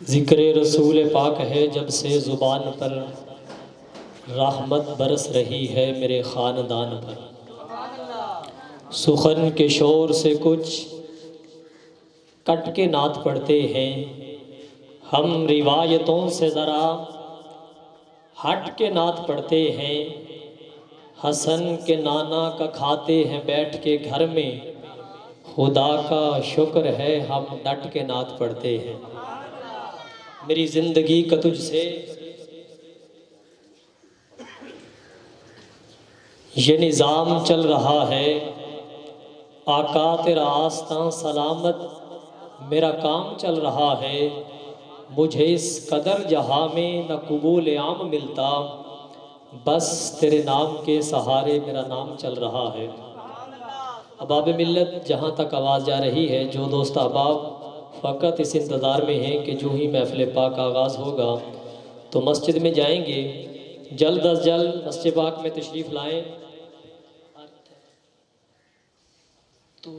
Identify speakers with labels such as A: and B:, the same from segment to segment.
A: ذکر رسول پاک ہے جب سے زبان پر، رحمت برس رہی ہے میرے خاندان پر۔ سخن کے شور سے کچھ کٹ کے نعت پڑھتے ہیں، ہم روایتوں سے ذرا ہٹ کے نعت پڑھتے ہیں۔ حسن کے نانا کا کھاتے ہیں بیٹھ کے گھر میں، خدا کا شکر ہے ہم ڈٹ کے نعت پڑھتے ہیں۔ میری زندگی کا تجھ سے یہ نظام چل رہا ہے، آقا تیرا آستاں سلامت میرا کام چل رہا ہے۔ مجھے اس قدر جہاں میں نہ قبول عام ملتا، بس تیرے نام کے سہارے میرا نام چل رہا ہے۔ احباب ملت، جہاں تک آواز جا رہی ہے، جو دوست احباب فقط اس انتظار میں ہیں کہ جو ہی محفل پاک آغاز ہوگا تو مسجد میں جائیں گے، جلد از جلد مسجد پاک میں تشریف لائیں۔ تو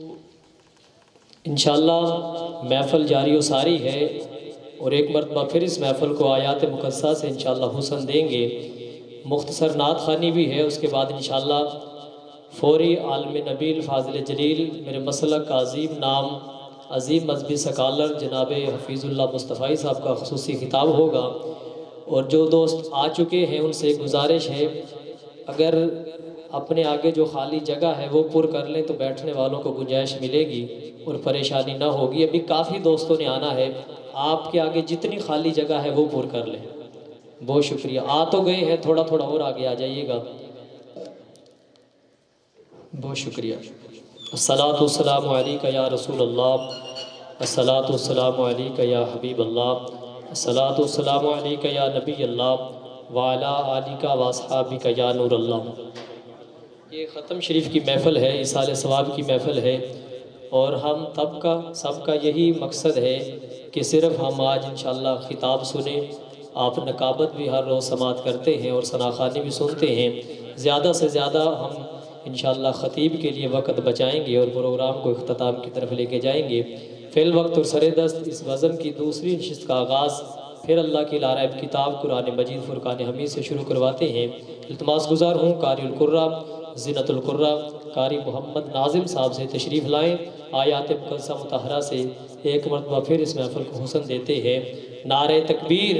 A: انشاءاللہ محفل جاری و ساری ہے، اور ایک مرتبہ پھر اس محفل کو آیات مقدسہ سے انشاءاللہ حسن دیں گے۔ مختصر نعت خوانی بھی ہے، اس کے بعد انشاءاللہ فوری عالم نبیل فاضل جلیل میرے مسلک کا عظیم نام، عظیم مذہبی سکالر جناب حفیظ اللہ مصطفی صاحب کا خصوصی خطاب ہوگا۔ اور جو دوست آ چکے ہیں ان سے گزارش ہے، اگر اپنے آگے جو خالی جگہ ہے وہ پر کر لیں تو بیٹھنے والوں کو گنجائش ملے گی اور پریشانی نہ ہوگی۔ ابھی کافی دوستوں نے آنا ہے، آپ کے آگے جتنی خالی جگہ ہے وہ پر کر لیں۔ بہت شکریہ، آ تو گئے ہیں، تھوڑا تھوڑا اور آگے آ جائیے گا۔ بہت شکریہ۔ الصلاۃ والسلام علیکہ یا رسول اللہ، الصلاۃ والسلام علیکہ یا حبیب اللہ، الصلاۃ والسلام علیکہ یا نبی اللہ، وعلی آلکہ واصحابکہ یا نور اللہ۔ یہ ختم شریف کی محفل ہے، ایصال ثواب کی محفل ہے، اور ہم سب کا یہی مقصد ہے کہ صرف ہم آج انشاءاللہ خطاب سنیں۔ آپ نقابت بھی ہر روز سماعت کرتے ہیں اور ثناخوانی بھی سنتے ہیں، زیادہ سے زیادہ ہم انشاءاللہ خطیب کے لیے وقت بچائیں گے اور پروگرام کو اختتام کی طرف لے کے جائیں گے۔ فی الوقت اور سر دست اس بزم کی دوسری نشست کا آغاز پھر اللہ کی لارب کتاب قرآن مجید فرقان حمید سے شروع کرواتے ہیں۔ التماس گزار ہوں قاری القرہ زینت القرہ قاری محمد ناظم صاحب سے تشریف لائیں، آیات مقدسہ مطہرہ سے ایک مرتبہ پھر اس محفل کو حسن دیتے ہیں۔ نعرہ تکبیر،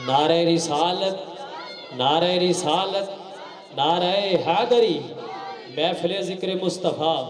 A: نعرہ رسالت، نعرہ رسالت، نعرہ حیدری، محفل ذکر مصطفیٰ۔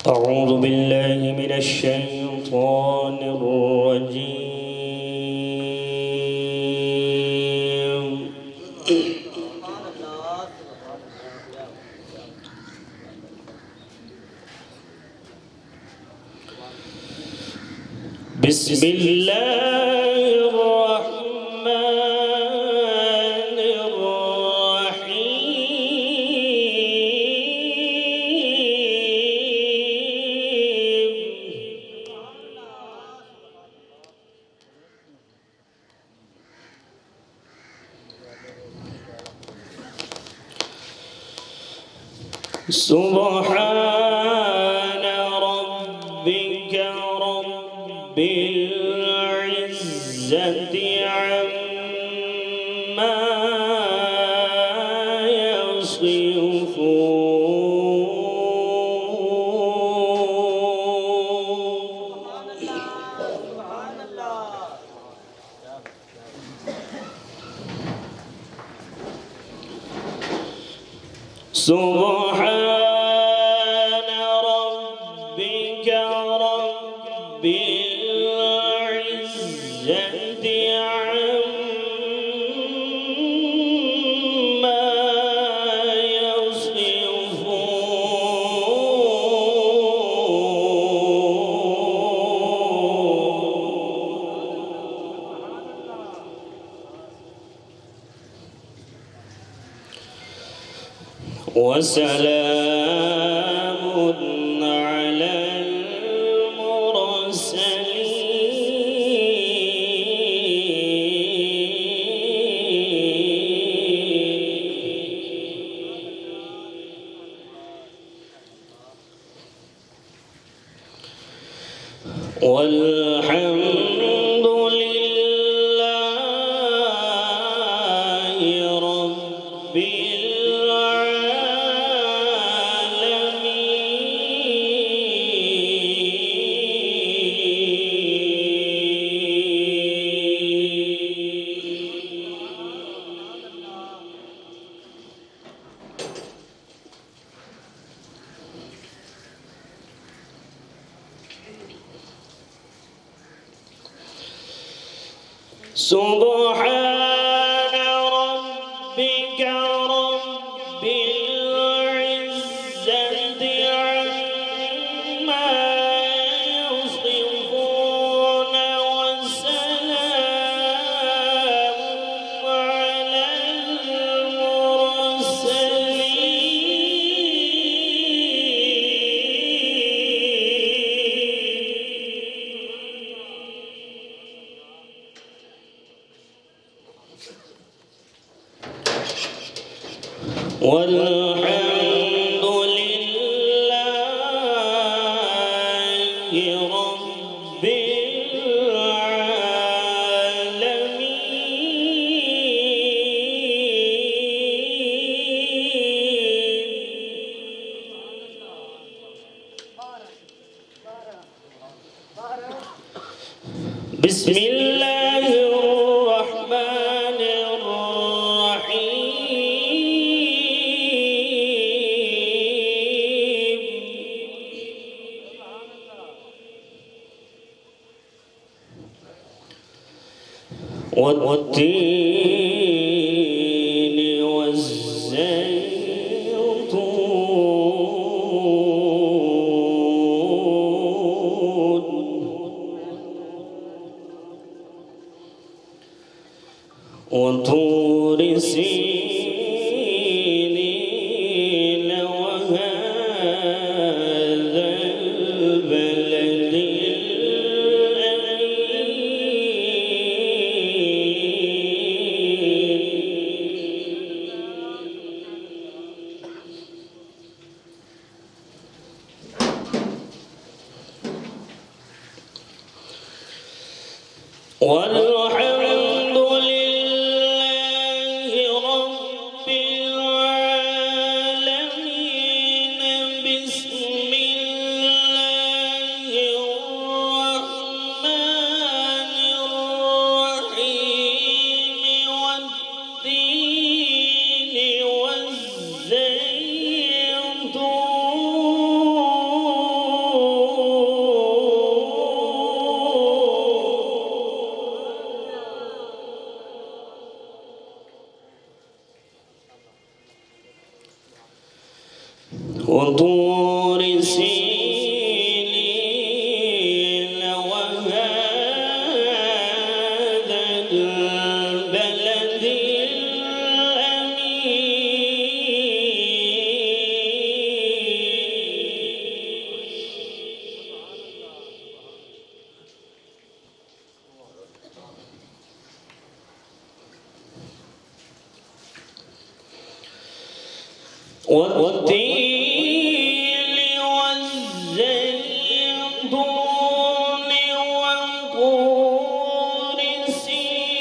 B: اعوذ باللہ من الشیطان الرجیم، بسم اللہ الرحمن سبحان ربك رب العزة عما يصفون سبحان ربك رب العزة عما يصفون وسلام على المرسلين والحمد لله رب سبحان ربك رب العزة عما يصفون وسلام على المرسلين والحمد لله رب العالمين بسم الله الرحمن الرحيم والتين والزيتون وطور سينين وهذا البلد والحمد لله رب العالمين بسم الله الرحمن الرحيم والتين والزيتون وطور سينين وهذا البلد الأمين والتين والزيتون وطور سينين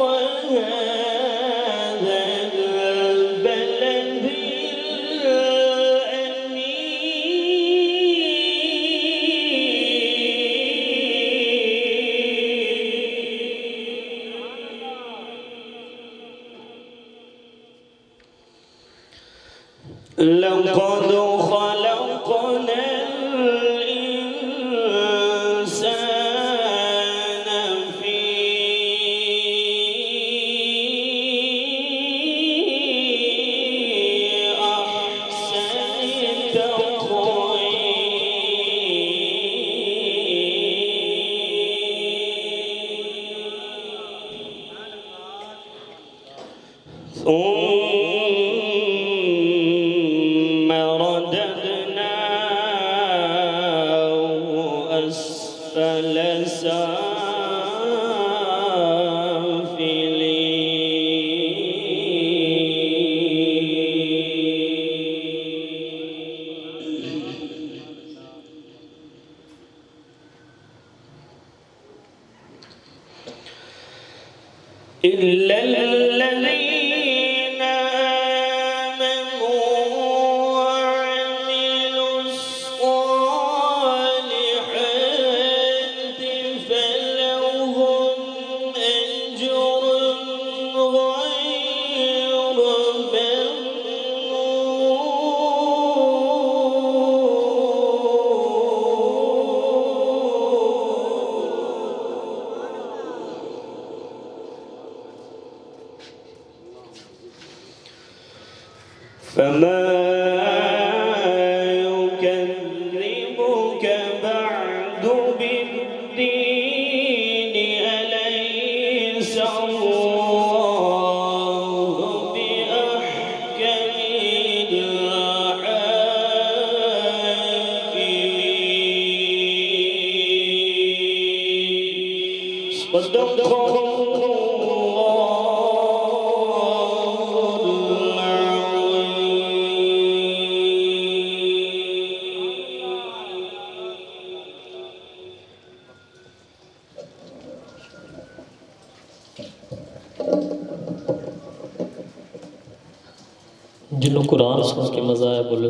B: وهذا البلد الأمين ثم رددناه أسفل إلا الذين آمنوا وعملوا الصالحات فلهم أجر غير فما يكذبك بعد بالدين أليس الله بأحكم الحاكمين صدق
A: जिन्हों कुरान सुन के मज़ा आया बोले